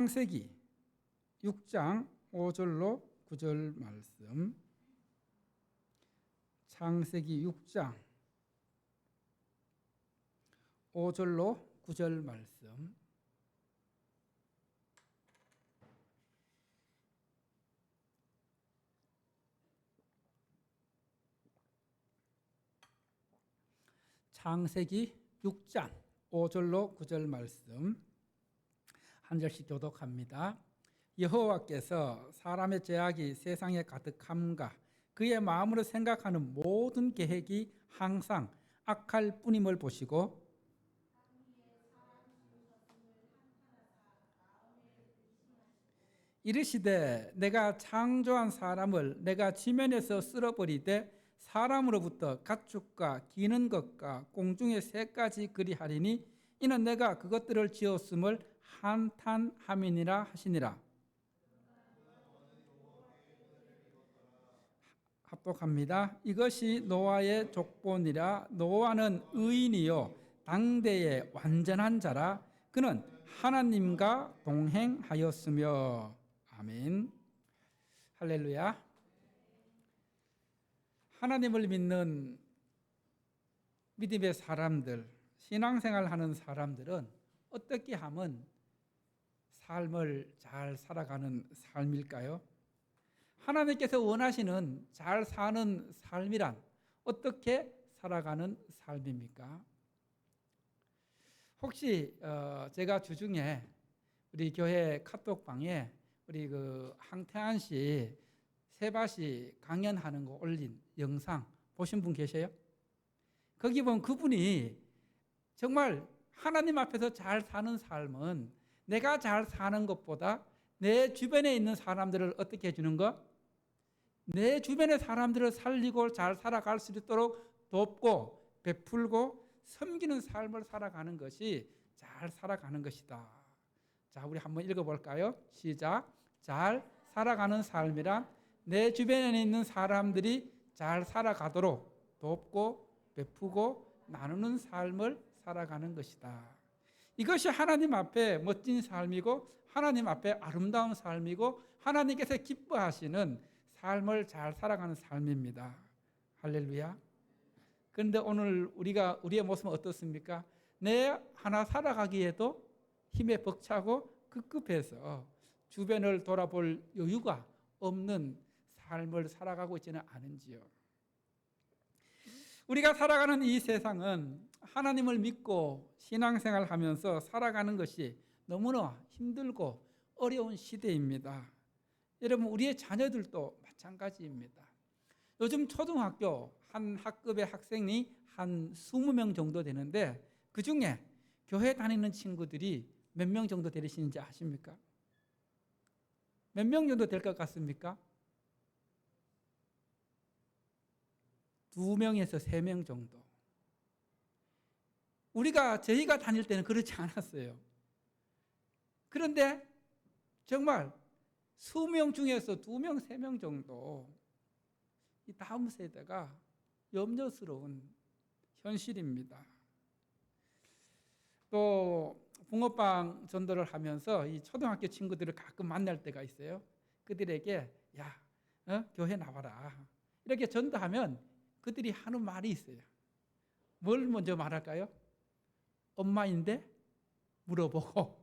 창세기 6장 5절로 9절 말씀. 창세기 6장 5절로 9절 말씀. 창세기 6장 5절로 9절 말씀 한 절씩 교독합니다. 여호와께서 사람의 죄악이 세상에 가득함과 그의 마음으로 생각하는 모든 계획이 항상 악할 뿐임을 보시고 이르시되 내가 창조한 사람을 내가 지면에서 쓸어버리되 사람으로부터 가축과 기는 것과 공중의 새까지 그리하리니 이는 내가 그것들을 지었음을 한탄함이니라 하시니라. 합독합니다. 이것이 노아의 족보니라. 노아는 의인이요 당대의 완전한 자라. 그는 하나님과 동행하였으며. 아멘. 할렐루야. 하나님을 믿는 믿음의 사람들, 신앙생활하는 사람들은 어떻게 하면 삶을 잘 살아가는 삶일까요? 하나님께서 원하시는 잘 사는 삶이란 어떻게 살아가는 삶입니까? 혹시 제가 주중에 우리 교회 카톡방에 우리 항태한 씨 세바시 강연하는 거 올린 영상 보신 분 계세요? 거기 보면 그분이 정말 하나님 앞에서 잘 사는 삶은 내가 잘 사는 것보다 내 주변에 있는 사람들을 어떻게 해주는 것? 내 주변의 사람들을 살리고 잘 살아갈 수 있도록 돕고 베풀고 섬기는 삶을 살아가는 것이 잘 살아가는 것이다. 자, 우리 한번 읽어볼까요? 시작. 잘 살아가는 삶이란 내 주변에 있는 사람들이 잘 살아가도록 돕고 베푸고 나누는 삶을 살아가는 것이다. 이것이 하나님 앞에 멋진 삶이고 하나님 앞에 아름다운 삶이고 하나님께서 기뻐하시는 삶을 잘 살아가는 삶입니다. 할렐루야. 그런데 오늘 우리의 모습은 어떻습니까? 내 하나 살아가기에도 힘에 벅차고 급급해서 주변을 돌아볼 여유가 없는 삶을 살아가고 있지는 않은지요. 우리가 살아가는 이 세상은 하나님을 믿고 신앙생활하면서 살아가는 것이 너무나 힘들고 어려운 시대입니다. 여러분, 우리의 자녀들도 마찬가지입니다. 요즘 초등학교 한 학급의 학생이 한 20명 정도 되는데 그 중에 교회 다니는 친구들이 몇 명 정도 되시는지 아십니까? 몇 명 정도 될 것 같습니까? 2명에서 3명 정도. 저희가 다닐 때는 그렇지 않았어요. 그런데 정말 수명 중에서 2명, 3명 정도 이 다음 세대가 염려스러운 현실입니다. 또 붕어빵 전도를 하면서 이 초등학교 친구들을 가끔 만날 때가 있어요. 그들에게 교회 나와라 이렇게 전도하면 그들이 하는 말이 있어요. 뭘 먼저 말할까요? 엄마인데 물어보고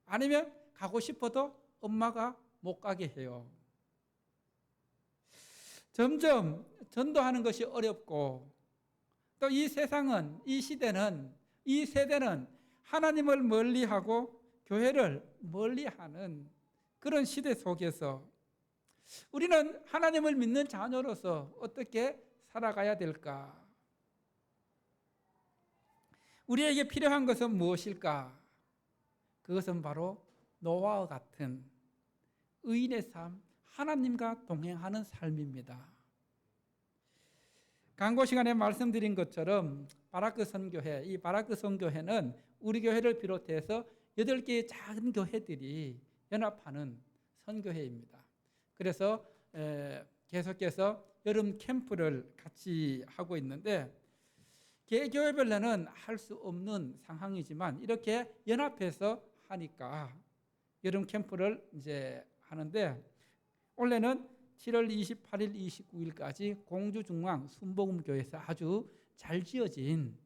아니면 가고 싶어도 엄마가 못 가게 해요. 점점 전도하는 것이 어렵고 또 이 세상은 이 세대는 하나님을 멀리하고 교회를 멀리하는 그런 시대 속에서 우리는 하나님을 믿는 자녀로서 어떻게 살아가야 될까? 우리에게 필요한 것은 무엇일까? 그것은 바로 노아와 같은 의인의 삶, 하나님과 동행하는 삶입니다. 강고 시간에 말씀드린 것처럼 바라크 선교회, 이 바라크 선교회는 우리 교회를 비롯해서 8개의 작은 교회들이 연합하는 선교회입니다. 그래서 계속해서 여름 캠프를 같이 하고 있는데 개교회별로는 할 수 없는 상황이지만 이렇게 연합해서 하니까 여름 캠프를 이제 하는데 원래는 7월 28일, 29일까지 공주중앙 순복음교회에서 아주 잘 지어진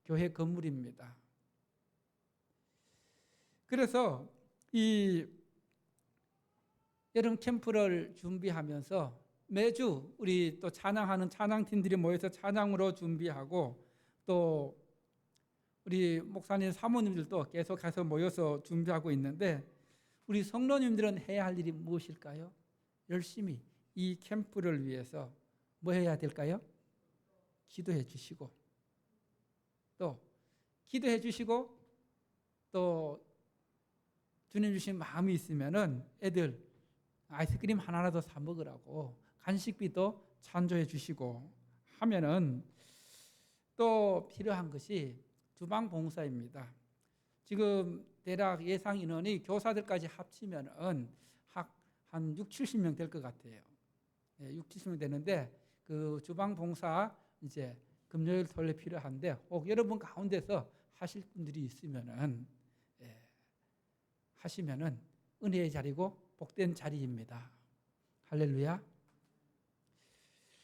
교회 건물입니다. 그래서 이 여름 캠프를 준비하면서 매주 우리 또 찬양하는 찬양팀들이 모여서 찬양으로 준비하고 또 우리 목사님 사모님들도 계속해서 모여서 준비하고 있는데 우리 성도님들은 해야 할 일이 무엇일까요? 열심히 이 캠프를 위해서 뭐 해야 될까요? 기도해 주시고 또 기도해 주시고 또 주님 주신 마음이 있으면은 애들 아이스크림 하나라도 사 먹으라고 간식비도 찬조해 주시고 하면은 또 필요한 것이 주방 봉사입니다. 지금 대략 예상 인원이 교사들까지 합치면은 한 6, 70명 될 것 같아요. 6, 70명 되는데 그 주방 봉사 이제 금요일 토요일 필요한데 혹 여러분 가운데서 하실 분들이 있으면은 하시면은 은혜의 자리고 복된 자리입니다. 할렐루야.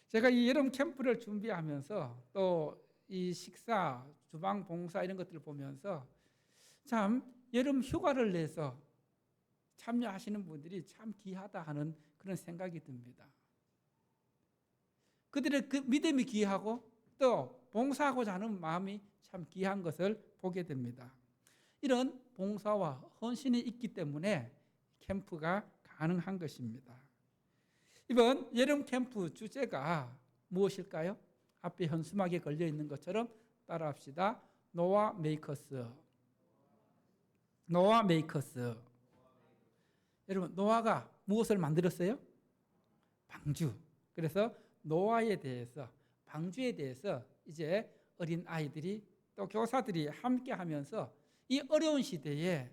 제가 이 여름 캠프를 준비하면서 또 이 식사, 주방 봉사 이런 것들을 보면서 참 여름 휴가를 내서 참여하시는 분들이 참 귀하다 하는 그런 생각이 듭니다. 그들의 그 믿음이 귀하고 또 봉사하고자 하는 마음이 참 귀한 것을 보게 됩니다. 이런 봉사와 헌신이 있기 때문에 캠프가 가능한 것입니다. 이번 여름 캠프 주제가 무엇일까요? 앞에 현수막에 걸려 있는 것처럼 따라합시다. 노아 메이커스. 노아 메이커스. 여러분, 노아가 무엇을 만들었어요? 방주. 그래서 노아에 대해서, 방주에 대해서 이제 어린 아이들이 또 교사들이 함께 하면서 이 어려운 시대에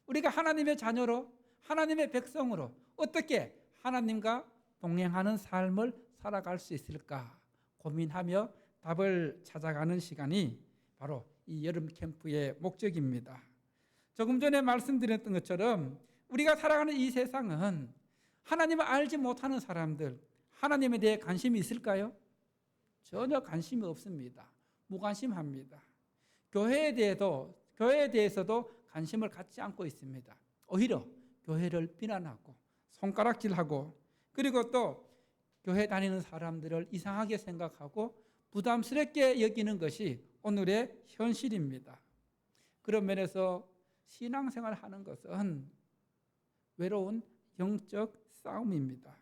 우리가 하나님의 자녀로, 하나님의 백성으로 어떻게 하나님과 동행하는 삶을 살아갈 수 있을까 고민하며 답을 찾아가는 시간이 바로 이 여름 캠프의 목적입니다. 조금 전에 말씀드렸던 것처럼 우리가 살아가는 이 세상은 하나님을 알지 못하는 사람들, 하나님에 대해 관심이 있을까요? 전혀 관심이 없습니다. 무관심합니다. 교회에 대해서도 관심을 갖지 않고 있습니다. 오히려 교회를 비난하고 손가락질하고 그리고 또 교회 다니는 사람들을 이상하게 생각하고 부담스럽게 여기는 것이 오늘의 현실입니다. 그런 면에서 신앙생활을 하는 것은 외로운 영적 싸움입니다.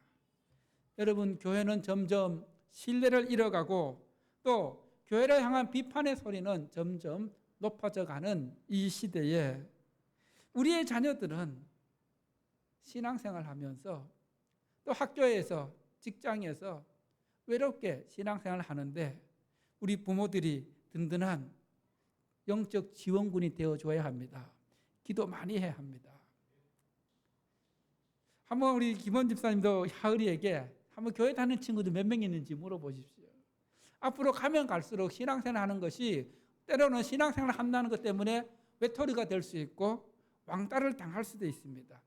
여러분, 교회는 점점 신뢰를 잃어가고 또 교회를 향한 비판의 소리는 점점 높아져 가는 이 시대에 우리의 자녀들은 신앙생활을 하면서 또 학교에서 직장에서 외롭게 신앙생활을 하는데 우리 부모들이 든든한 영적 지원군이 되어줘야 합니다. 기도 많이 해야 합니다. 한번 우리 김원 집사님도 하을이에게 한번 교회 다니는 친구들 몇 명 있는지 물어보십시오. 앞으로 가면 갈수록 신앙생활 하는 것이 때로는 신앙생활 한다는 것 때문에 외톨이가 될 수 있고 왕따를 당할 수도 있습니다.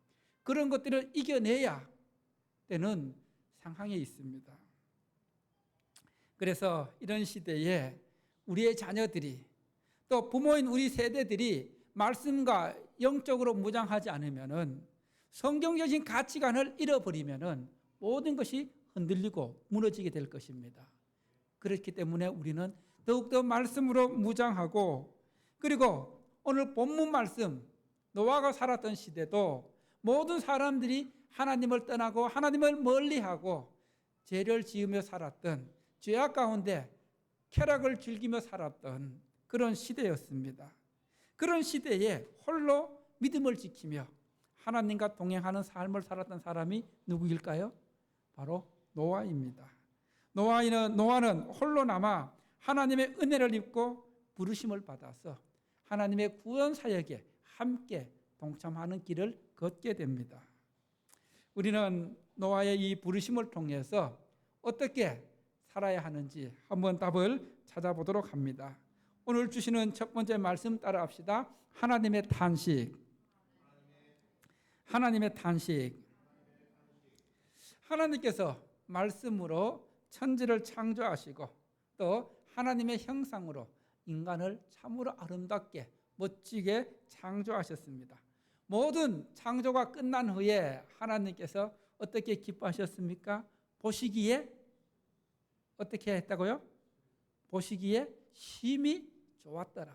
그런 것들을 이겨내야 되는 상황에 있습니다. 그래서 이런 시대에 우리의 자녀들이 또 부모인 우리 세대들이 말씀과 영적으로 무장하지 않으면은 성경적인 가치관을 잃어버리면은 모든 것이 흔들리고 무너지게 될 것입니다. 그렇기 때문에 우리는 더욱더 말씀으로 무장하고 그리고 오늘 본문 말씀 노아가 살았던 시대도 모든 사람들이 하나님을 떠나고 하나님을 멀리하고 죄를 지으며 살았던 죄악 가운데 쾌락을 즐기며 살았던 그런 시대였습니다. 그런 시대에 홀로 믿음을 지키며 하나님과 동행하는 삶을 살았던 사람이 누구일까요? 바로 노아입니다. 노아는 홀로 남아 하나님의 은혜를 입고 부르심을 받아서 하나님의 구원 사역에 함께 동참하는 길을 걷게 됩니다. 우리는 노아의 이 부르심을 통해서 어떻게 살아야 하는지 한번 답을 찾아보도록 합니다. 오늘 주시는 첫 번째 말씀 따라합시다. 하나님의 탄식. 하나님의 탄식. 하나님께서 말씀으로 천지를 창조하시고 또 하나님의 형상으로 인간을 참으로 아름답게 멋지게 창조하셨습니다. 모든 창조가 끝난 후에 하나님께서 어떻게 기뻐하셨습니까? 보시기에 어떻게 했다고요? 보시기에 심히 좋았더라.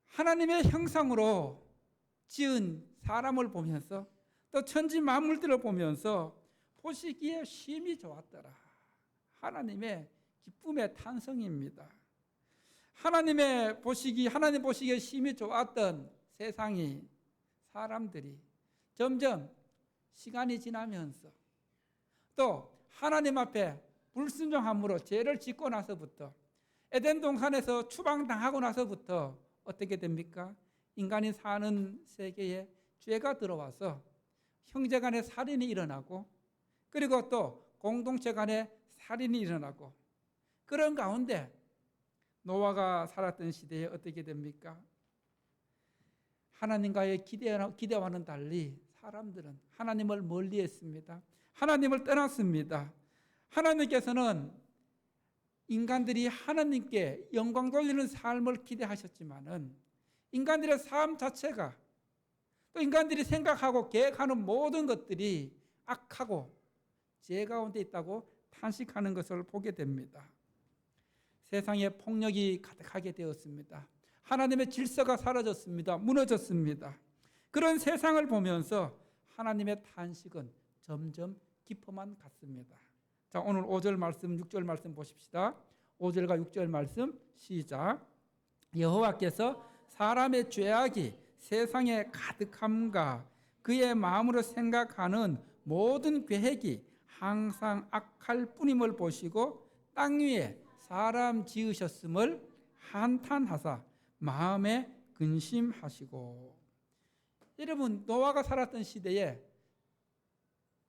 하나님의 형상으로 지은 사람을 보면서 또 천지 만물들을 보면서 보시기에 심히 좋았더라. 하나님의 기쁨의 탄성입니다. 하나님 보시기에 심히 좋았던 세상이, 사람들이 점점 시간이 지나면서 또 하나님 앞에 불순종함으로 죄를 짓고 나서부터, 에덴 동산에서 추방당하고 나서부터 어떻게 됩니까? 인간이 사는 세계에 죄가 들어와서 형제 간에 살인이 일어나고, 그리고 또 공동체 간에 살인이 일어나고, 그런 가운데 노아가 살았던 시대에 어떻게 됩니까? 하나님과의 기대와는 달리 사람들은 하나님을 멀리했습니다. 하나님을 떠났습니다. 하나님께서는 인간들이 하나님께 영광 돌리는 삶을 기대하셨지만은 인간들의 삶 자체가, 또 인간들이 생각하고 계획하는 모든 것들이 악하고 죄 가운데 있다고 탄식하는 것을 보게 됩니다. 세상에 폭력이 가득하게 되었습니다. 하나님의 질서가 사라졌습니다. 무너졌습니다. 그런 세상을 보면서 하나님의 탄식은 점점 깊어만 갔습니다. 자, 오늘 5절 말씀, 6절 말씀 보십시다. 5절과 6절 말씀 시작. 여호와께서 사람의 죄악이 세상에 가득함과 그의 마음으로 생각하는 모든 계획이 항상 악할 뿐임을 보시고 땅 위에 사람 지으셨음을 한탄하사 마음에 근심하시고. 여러분, 노아가 살았던 시대에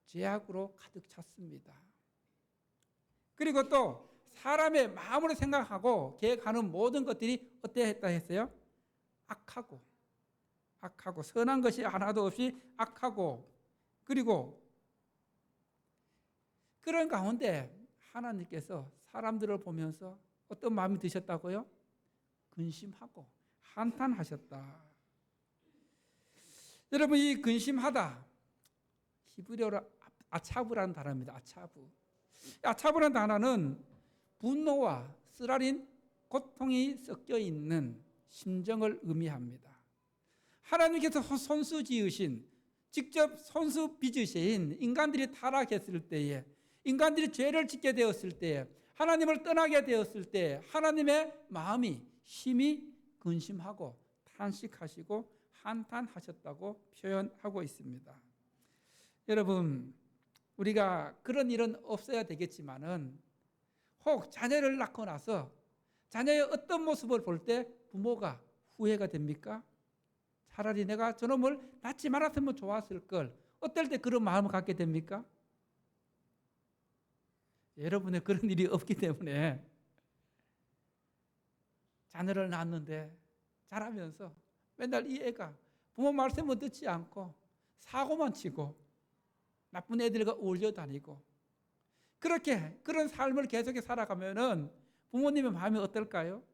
죄악으로 가득 찼습니다. 그리고 또 사람의 마음으로 생각하고 계획하는 모든 것들이 어떠했다 했어요? 악하고 선한 것이 하나도 없이 악하고, 그리고 그런 가운데 하나님께서 사람들을 보면서 어떤 마음이 드셨다고요? 근심하고 한탄하셨다. 여러분, 이 근심하다, 히브리어로 아차브라는 단어입니다. 아차브라는 단어는 분노와 쓰라린 고통이 섞여 있는 심정을 의미합니다. 하나님께서 손수 지으신, 직접 손수 빚으신 인간들이 타락했을 때에, 인간들이 죄를 짓게 되었을 때에, 하나님을 떠나게 되었을 때 하나님의 마음이 심히 근심하고 탄식하시고 한탄하셨다고 표현하고 있습니다. 여러분, 우리가 그런 일은 없어야 되겠지만은 혹 자녀를 낳고 나서 자녀의 어떤 모습을 볼 때 부모가 후회가 됩니까? 차라리 내가 저놈을 낳지 말았으면 좋았을 걸. 어떨 때 그런 마음을 갖게 됩니까? 여러분의 그런 일이 없기 때문에 자녀를 낳았는데 자라면서 맨날 이 애가 부모 말씀을 듣지 않고 사고만 치고 나쁜 애들과 어울려 다니고, 그렇게 그런 삶을 계속해 살아가면은 부모님의 마음이 어떨까요?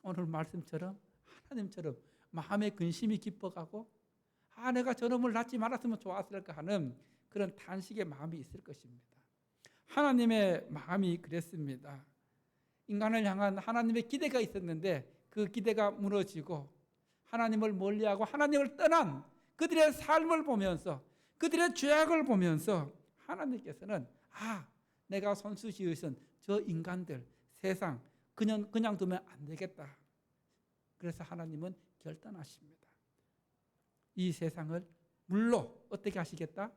오늘 말씀처럼 하나님처럼 마음의 근심이 깊어가고, 내가 저놈을 낳지 말았으면 좋았을까 하는 그런 탄식의 마음이 있을 것입니다. 하나님의 마음이 그랬습니다. 인간을 향한 하나님의 기대가 있었는데 그 기대가 무너지고 하나님을 멀리하고 하나님을 떠난 그들의 삶을 보면서, 그들의 죄악을 보면서 하나님께서는 내가 손수 지으신 저 인간들, 세상 그냥 두면 안 되겠다. 그래서 하나님은 결단하십니다. 이 세상을 물로 어떻게 하시겠다?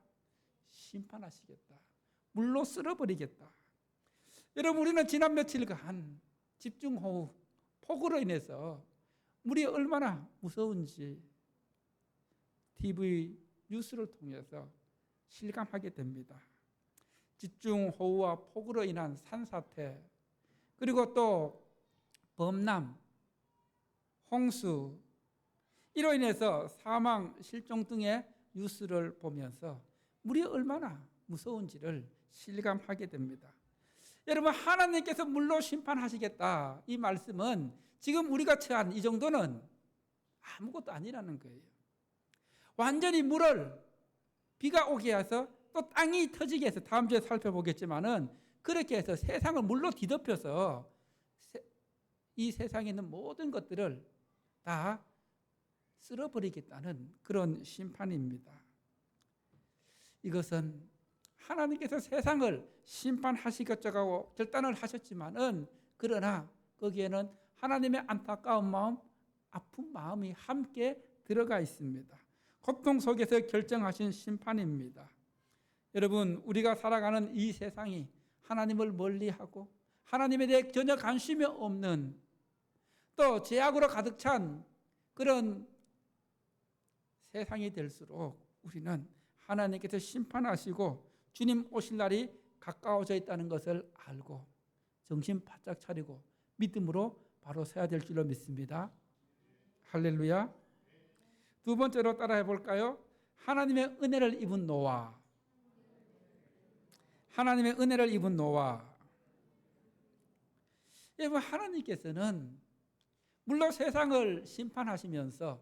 심판하시겠다. 물로 쓸어버리겠다. 여러분, 우리는 지난 며칠간 집중호우, 폭우로 인해서 물이 얼마나 무서운지 TV 뉴스를 통해서 실감하게 됩니다. 집중호우와 폭우로 인한 산사태, 그리고 또 범람, 홍수, 이로 인해서 사망, 실종 등의 뉴스를 보면서 물이 얼마나 무서운지를 실감하게 됩니다. 여러분, 하나님께서 물로 심판하시겠다, 이 말씀은 지금 우리가 처한 이 정도는 아무것도 아니라는 거예요. 완전히 물을 비가 오게 해서 또 땅이 터지게 해서 다음 주에 살펴보겠지만은 그렇게 해서 세상을 물로 뒤덮여서 이 세상에 있는 모든 것들을 다 쓸어버리겠다는 그런 심판입니다. 이것은 하나님께서 세상을 심판하시겠다고 결단을 하셨지만은 그러나 거기에는 하나님의 안타까운 마음, 아픈 마음이 함께 들어가 있습니다. 고통 속에서 결정하신 심판입니다. 여러분, 우리가 살아가는 이 세상이 하나님을 멀리하고 하나님에 대해 전혀 관심이 없는, 또 죄악으로 가득 찬 그런 세상이 될수록 우리는 하나님께서 심판하시고 주님 오실 날이 가까워져 있다는 것을 알고 정신 바짝 차리고 믿음으로 바로 서야 될 줄로 믿습니다. 할렐루야. 두 번째로 따라해 볼까요? 하나님의 은혜를 입은 노아. 하나님의 은혜를 입은 노아. 여러분, 하나님께서는 물론 세상을 심판하시면서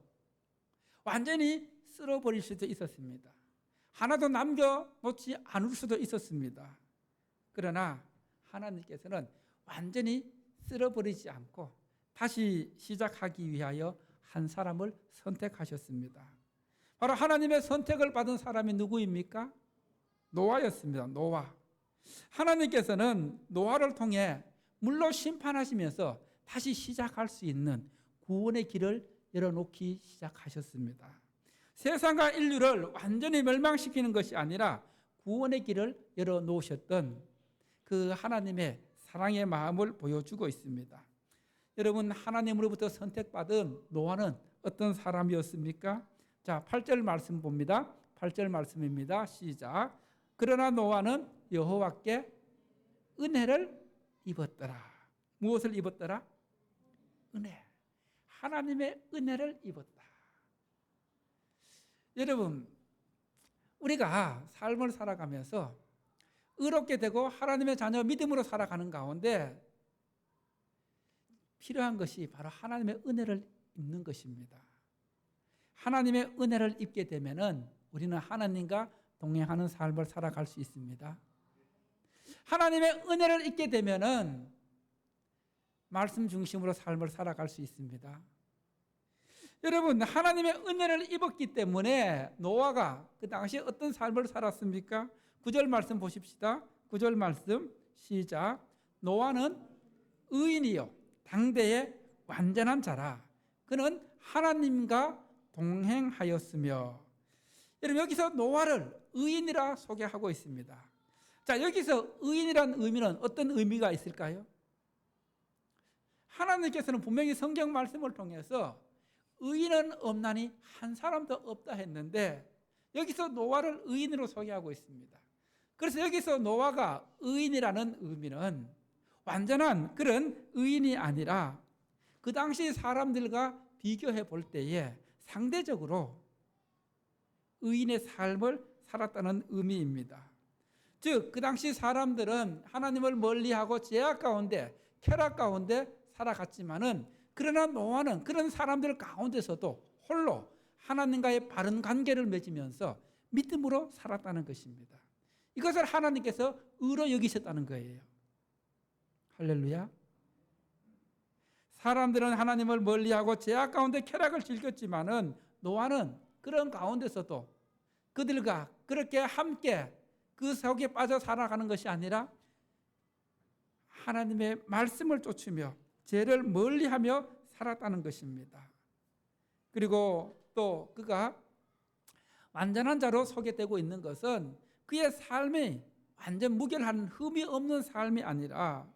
완전히 쓸어버릴 수도 있었습니다. 하나도 남겨놓지 않을 수도 있었습니다. 그러나 하나님께서는 완전히 쓸어버리지 않고 다시 시작하기 위하여 한 사람을 선택하셨습니다. 바로 하나님의 선택을 받은 사람이 누구입니까? 노아였습니다. 노아. 하나님께서는 노아를 통해 물로 심판하시면서 다시 시작할 수 있는 구원의 길을 열어놓기 시작하셨습니다. 세상과 인류를 완전히 멸망시키는 것이 아니라 구원의 길을 열어놓으셨던 그 하나님의 사랑의 마음을 보여주고 있습니다. 여러분, 하나님으로부터 선택받은 노아는 어떤 사람이었습니까? 자, 8절 말씀 봅니다. 8절 말씀입니다. 시작. 그러나 노아는 여호와께 은혜를 입었더라. 무엇을 입었더라? 은혜. 하나님의 은혜를 입었다. 여러분, 우리가 삶을 살아가면서 의롭게 되고 하나님의 자녀 믿음으로 살아가는 가운데 필요한 것이 바로 하나님의 은혜를 입는 것입니다. 하나님의 은혜를 입게 되면은 우리는 하나님과 동행하는 삶을 살아갈 수 있습니다. 하나님의 은혜를 입게 되면은 말씀 중심으로 삶을 살아갈 수 있습니다. 여러분, 하나님의 은혜를 입었기 때문에 노아가 그 당시에 어떤 삶을 살았습니까? 9절 말씀 보십시다. 9절 말씀 시작. 노아는 의인이요 당대의 완전한 자라. 그는 하나님과 동행하였으며. 여러분, 여기서 노아를 의인이라 소개하고 있습니다. 자, 여기서 의인이란 의미는 어떤 의미가 있을까요? 하나님께서는 분명히 성경 말씀을 통해서 의인은 없나니 한 사람도 없다 했는데 여기서 노아를 의인으로 소개하고 있습니다. 그래서 여기서 노아가 의인이라는 의미는 완전한 그런 의인이 아니라 그 당시 사람들과 비교해 볼 때에 상대적으로 의인의 삶을 살았다는 의미입니다. 즉, 그 당시 사람들은 하나님을 멀리하고 죄악 가운데, 쾌락 가운데 살아갔지만은 그러나 노아는 그런 사람들 가운데서도 홀로 하나님과의 바른 관계를 맺으면서 믿음으로 살았다는 것입니다. 이것을 하나님께서 의로 여기셨다는 거예요. 할렐루야. 사람들은 하나님을 멀리하고 죄악 가운데 쾌락을 즐겼지만은 노아는 그런 가운데서도 그들과 그렇게 함께 그 속에 빠져 살아가는 것이 아니라 하나님의 말씀을 쫓으며 죄를 멀리하며 살았다는 것입니다. 그리고 또 그가 완전한 자로 소개되고 있는 것은 그의 삶이 완전 무결한 흠이 없는 삶이 아니라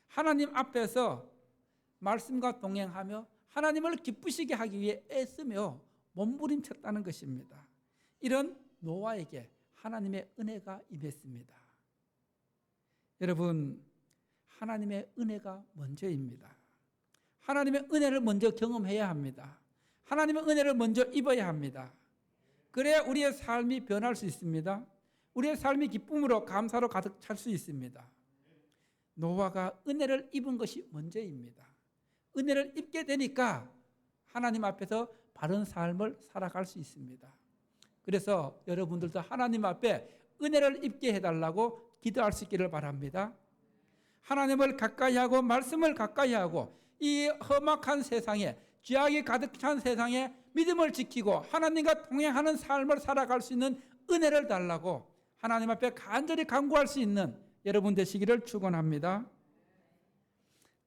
하나님 앞에서 말씀과 동행하며 하나님을 기쁘시게 하기 위해 애쓰며 몸부림쳤다는 것입니다. 이런 노아에게 하나님의 은혜가 임했습니다. 여러분, 하나님의 은혜가 먼저입니다. 하나님의 은혜를 먼저 경험해야 합니다. 하나님의 은혜를 먼저 입어야 합니다. 그래야 우리의 삶이 변할 수 있습니다. 우리의 삶이 기쁨으로 감사로 가득 찰 수 있습니다. 노아가 은혜를 입은 것이 먼저입니다. 은혜를 입게 되니까 하나님 앞에서 바른 삶을 살아갈 수 있습니다. 그래서 여러분들도 하나님 앞에 은혜를 입게 해달라고 기도할 수 있기를 바랍니다. 하나님을 가까이 하고 말씀을 가까이 하고 이 험악한 세상에, 죄악이 가득 찬 세상에 믿음을 지키고 하나님과 동행하는 삶을 살아갈 수 있는 은혜를 달라고 하나님 앞에 간절히 간구할 수 있는 여러분 되시기를 축원합니다.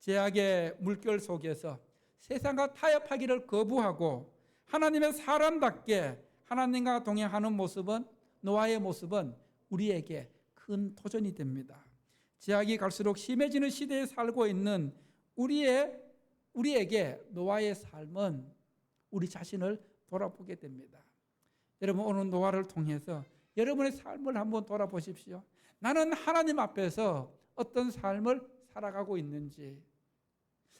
죄악의 물결 속에서 세상과 타협하기를 거부하고 하나님의 사람답게 하나님과 동행하는 모습은, 노아의 모습은 우리에게 큰 도전이 됩니다. 죄악이 갈수록 심해지는 시대에 살고 있는 우리에게 노아의 삶은 우리 자신을 돌아보게 됩니다. 여러분, 오늘 노아를 통해서 여러분의 삶을 한번 돌아보십시오. 나는 하나님 앞에서 어떤 삶을 살아가고 있는지,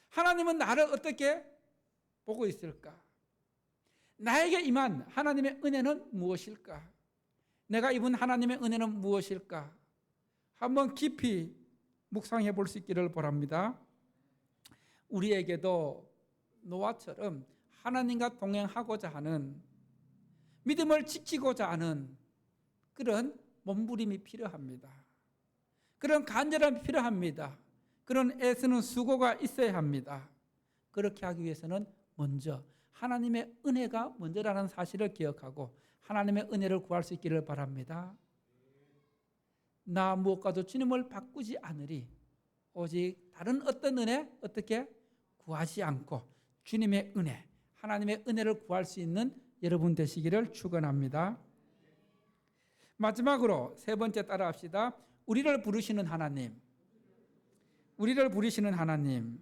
하나님은 나를 어떻게 보고 있을까? 나에게 임한 하나님의 은혜는 무엇일까? 내가 입은 하나님의 은혜는 무엇일까? 한번 깊이 묵상해 볼 수 있기를 바랍니다. 우리에게도 노아처럼 하나님과 동행하고자 하는, 믿음을 지키고자 하는 그런 몸부림이 필요합니다. 그런 간절함이 필요합니다. 그런 애쓰는 수고가 있어야 합니다. 그렇게 하기 위해서는 먼저 하나님의 은혜가 먼저라는 사실을 기억하고 하나님의 은혜를 구할 수 있기를 바랍니다. 나 무엇과도 주님을 바꾸지 않으리. 오직 다른 어떤 은혜 어떻게 구하지 않고 주님의 은혜, 하나님의 은혜를 구할 수 있는 여러분 되시기를 축원합니다. 마지막으로 세 번째 따라합시다. 우리를 부르시는 하나님. 우리를 부르시는 하나님.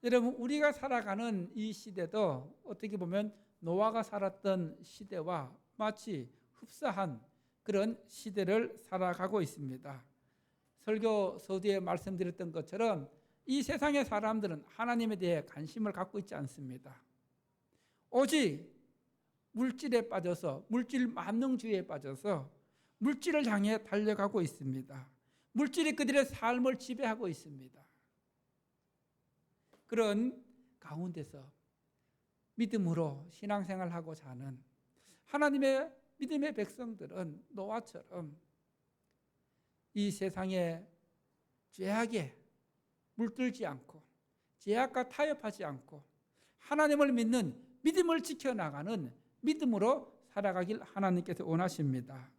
여러분, 우리가 살아가는 이 시대도 어떻게 보면 노아가 살았던 시대와 마치 흡사한 그런 시대를 살아가고 있습니다. 설교 서두에 말씀드렸던 것처럼 이 세상의 사람들은 하나님에 대해 관심을 갖고 있지 않습니다. 오직 물질에 빠져서, 물질 만능주의에 빠져서 물질을 향해 달려가고 있습니다. 물질이 그들의 삶을 지배하고 있습니다. 그런 가운데서 믿음으로 신앙생활하고자 하는 하나님의 믿음의 백성들은 노아처럼 이 세상의 죄악에 물들지 않고 죄악과 타협하지 않고 하나님을 믿는 믿음을 지켜나가는 믿음으로 살아가길 하나님께서 원하십니다.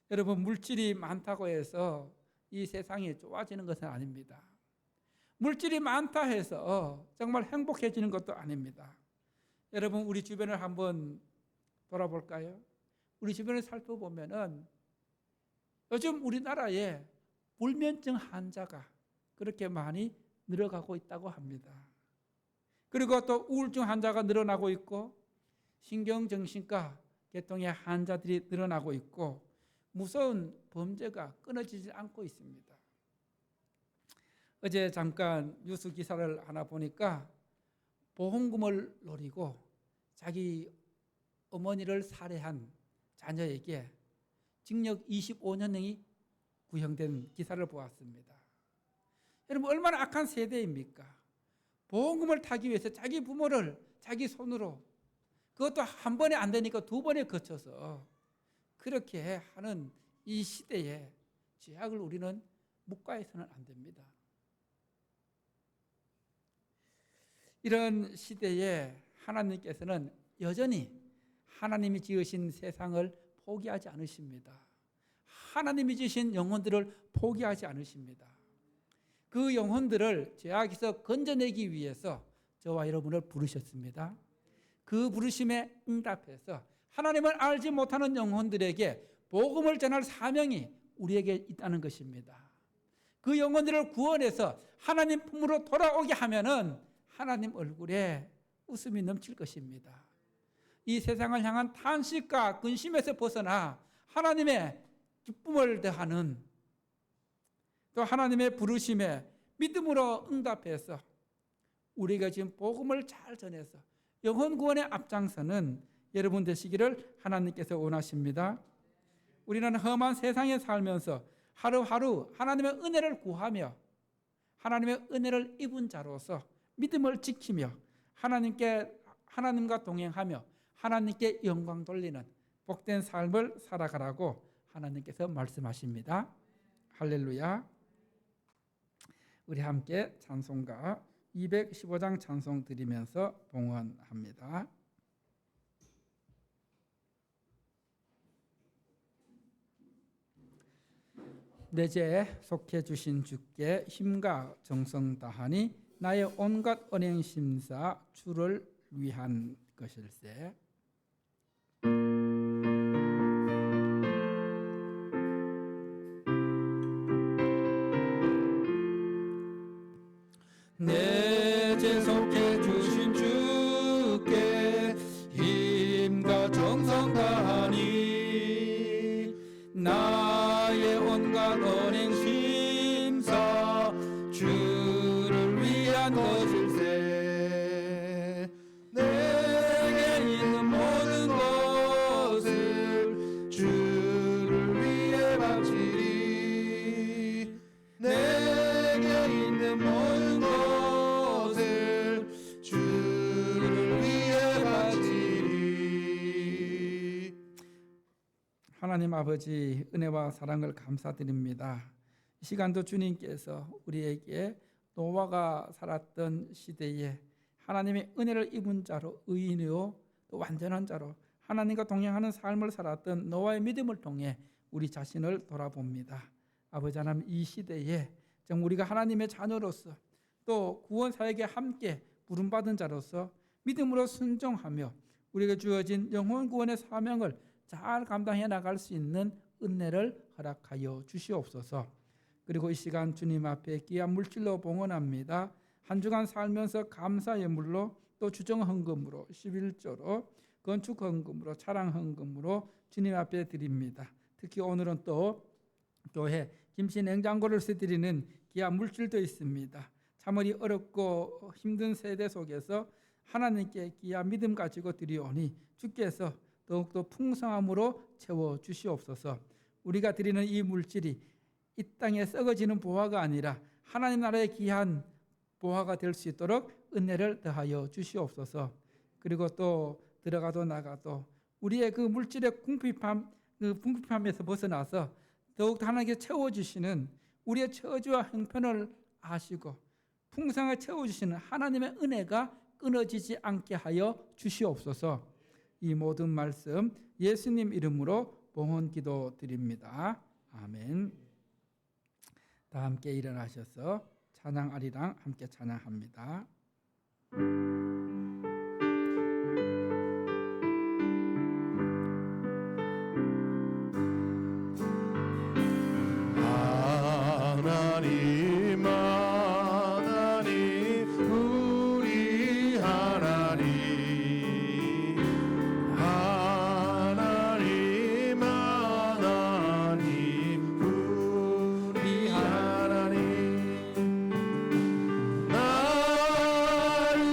여러분, 물질이 많다고 해서 이 세상이 좋아지는 것은 아닙니다. 물질이 많다 해서 정말 행복해지는 것도 아닙니다. 여러분, 우리 주변을 한번 돌아볼까요? 우리 주변을 살펴보면은 요즘 우리나라에 불면증 환자가 그렇게 많이 늘어가고 있다고 합니다. 그리고 또 우울증 환자가 늘어나고 있고 신경정신과 계통의 환자들이 늘어나고 있고 무서운 범죄가 끊어지지 않고 있습니다. 어제 잠깐 뉴스 기사를 하나 보니까 보험금을 노리고 자기 어머니를 살해한 자녀에게 징역 25년형이 구형된 기사를 보았습니다. 여러분, 얼마나 악한 세대입니까? 보험금을 타기 위해서 자기 부모를 자기 손으로, 그것도 한 번에 안 되니까 두 번에 거쳐서 그렇게 하는 이 시대에 죄악을 우리는 묵과해서는 안 됩니다. 이런 시대에 하나님께서는 여전히 하나님이 지으신 세상을 포기하지 않으십니다. 하나님이 지으신 영혼들을 포기하지 않으십니다. 그 영혼들을 죄악에서 건져내기 위해서 저와 여러분을 부르셨습니다. 그 부르심에 응답해서 하나님을 알지 못하는 영혼들에게 복음을 전할 사명이 우리에게 있다는 것입니다. 그 영혼들을 구원해서 하나님 품으로 돌아오게 하면은 하나님 얼굴에 웃음이 넘칠 것입니다. 이 세상을 향한 탄식과 근심에서 벗어나 하나님의 기쁨을 더하는, 또 하나님의 부르심에 믿음으로 응답해서 우리가 지금 복음을 잘 전해서 영혼 구원의 앞장서는 여러분 되시기를 하나님께서 원하십니다. 우리는 험한 세상에 살면서 하루하루 하나님의 은혜를 구하며 하나님의 은혜를 입은 자로서 믿음을 지키며 하나님과 동행하며 하나님께 영광 돌리는 복된 삶을 살아가라고 하나님께서 말씀하십니다. 할렐루야. 우리 함께 찬송가 215장 찬송 드리면서 봉헌합니다. 내 죄 속해 주신 주께 힘과 정성 다하니 나의 온갖 언행 심사 주를 위한 것일세. 내 죄 속해 주신 주께 힘과 정성 다하니 나의 온갖 언행 심사 주를 위한 것일세. 내게 있는 모든 것을 주를 위해 바치리. 내게 있는 모든 것을 주를 위해 바치리. 하나님 아버지, 은혜와 사랑을 감사드립니다. 이 시간도 주님께서 우리에게 노아가 살았던 시대에 하나님의 은혜를 입은 자로 의인이요 또 완전한 자로 하나님과 동행하는 삶을 살았던 노아의 믿음을 통해 우리 자신을 돌아봅니다. 아버지 하나님, 이 시대에 정말 우리가 하나님의 자녀로서 또 구원 사역에 함께 부름받은 자로서 믿음으로 순종하며 우리에게 주어진 영혼 구원의 사명을 잘 감당해 나갈 수 있는 은혜를 허락하여 주시옵소서. 그리고 이 시간 주님 앞에 귀한 물질로 봉헌합니다. 한 주간 살면서 감사 예물로 또 주정 헌금으로 11조로 건축 헌금으로 차량 헌금으로 주님 앞에 드립니다. 특히 오늘은 또 교회 김치 냉장고를 써드리는 귀한 물질도 있습니다. 참으리 어렵고 힘든 세대 속에서 하나님께 귀한 믿음 가지고 드리오니 주께서 더욱더 풍성함으로 채워주시옵소서. 우리가 드리는 이 물질이 이 땅에 썩어지는 보화가 아니라 하나님 나라의 귀한 보화가 될 수 있도록 은혜를 더하여 주시옵소서. 그리고 또 들어가도 나가도 우리의 그 물질의 궁핍함에서 벗어나서 더욱더 하나님께 채워주시는 우리의 처지와 형편을 아시고 풍성하게 채워주시는 하나님의 은혜가 끊어지지 않게 하여 주시옵소서. 이 모든 말씀 예수님 이름으로 봉헌 기도 드립니다. 아멘. 다 함께 일어나셔서 찬양 아리랑 함께 찬양합니다. 하나님 하나님 우리 하나님 하나님 하나님 우리 하나님 나를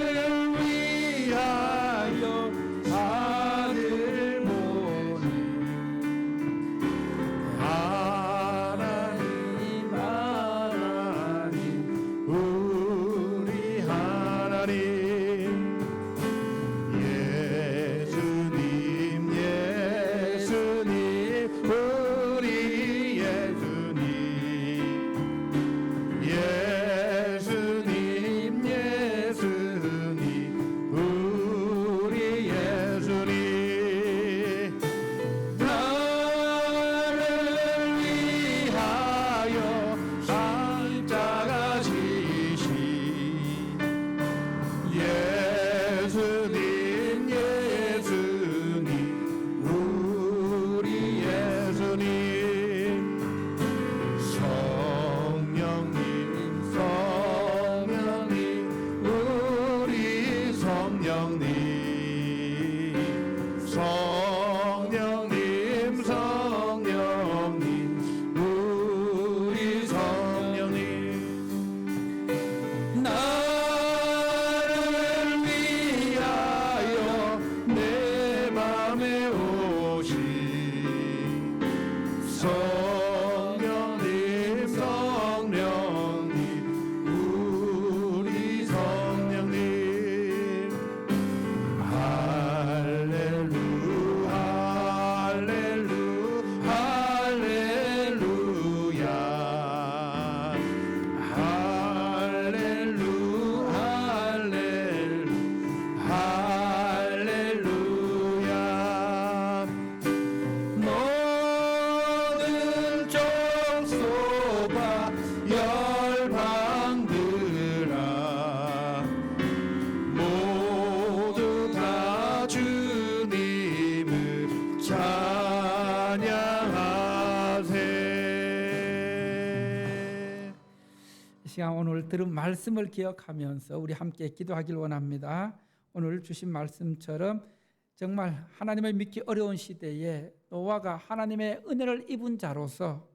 시간 오늘 들은 말씀을 기억하면서 우리 함께 기도하길 원합니다. 오늘 주신 말씀처럼 정말 하나님을 믿기 어려운 시대에 노아가 하나님의 은혜를 입은 자로서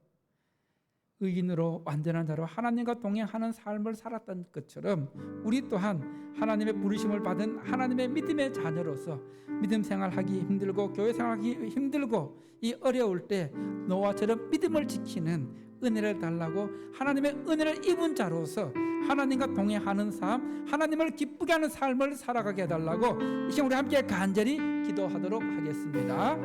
의인으로 완전한 자로 하나님과 동행하는 삶을 살았던 것처럼 우리 또한 하나님의 부르심을 받은 하나님의 믿음의 자녀로서 믿음 생활하기 힘들고 교회 생활하기 힘들고 이 어려울 때 노아처럼 믿음을 지키는 은혜를 달라고 하나님의 은혜를 입은 자로서 하나님과 동행하는 삶, 하나님을 기쁘게 하는 삶을 살아가게 해달라고 이 시간 우리 함께 간절히 기도하도록 하겠습니다.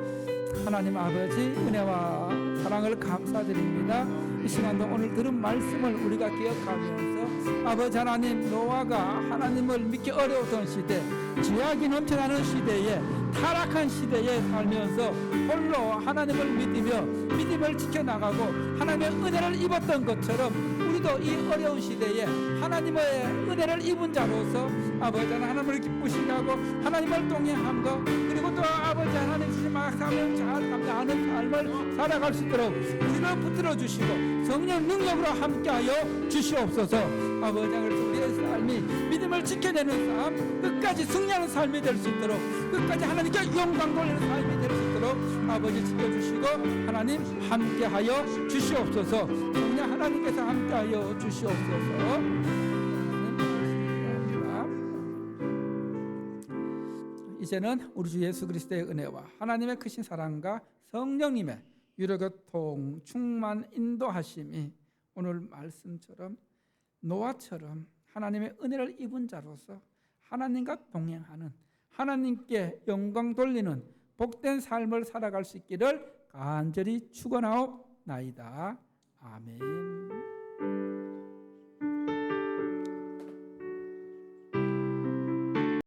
하나님 아버지 은혜와 사랑을 감사드립니다. 이 시간도 오늘 들은 말씀을 우리가 기억하면서 아버지 하나님, 노아가 하나님을 믿기 어려웠던 시대, 죄악이 넘쳐나는 시대에, 타락한 시대에 살면서 홀로 하나님을 믿으며 믿음을 지켜나가고 하나님의 은혜를 입었던 것처럼 우리도 이 어려운 시대에 하나님의 은혜를 입은 자로서 아버지 하나님을 기쁘시게 하고 하나님을 동행함과 그리고 또 아버지 하나님 주신 말씀을 잘 감당하는 삶을 살아갈 수 있도록 우리를 붙들어 주시고 성령 능력으로 함께하여 주시옵소서. 아버지 그래서 우리의 삶이 믿음을 지켜내는 삶, 끝까지 승리하는 삶이 될 수 있도록, 끝까지 하나님께 영광 돌리는 삶이 될 수 있도록 아버지 지켜주시고 하나님 함께하여 주시옵소서. 그냥 하나님께서 함께하여 주시옵소서. 이제는 우리 주 예수 그리스도의 은혜와 하나님의 크신 사랑과 성령님의 유로교통 충만 인도하심이 오늘 말씀처럼 노아처럼 하나님의 은혜를 입은 자로서 하나님과 동행하는, 하나님께 영광 돌리는 복된 삶을 살아갈 수 있기를 간절히 축원하옵나이다. 아멘.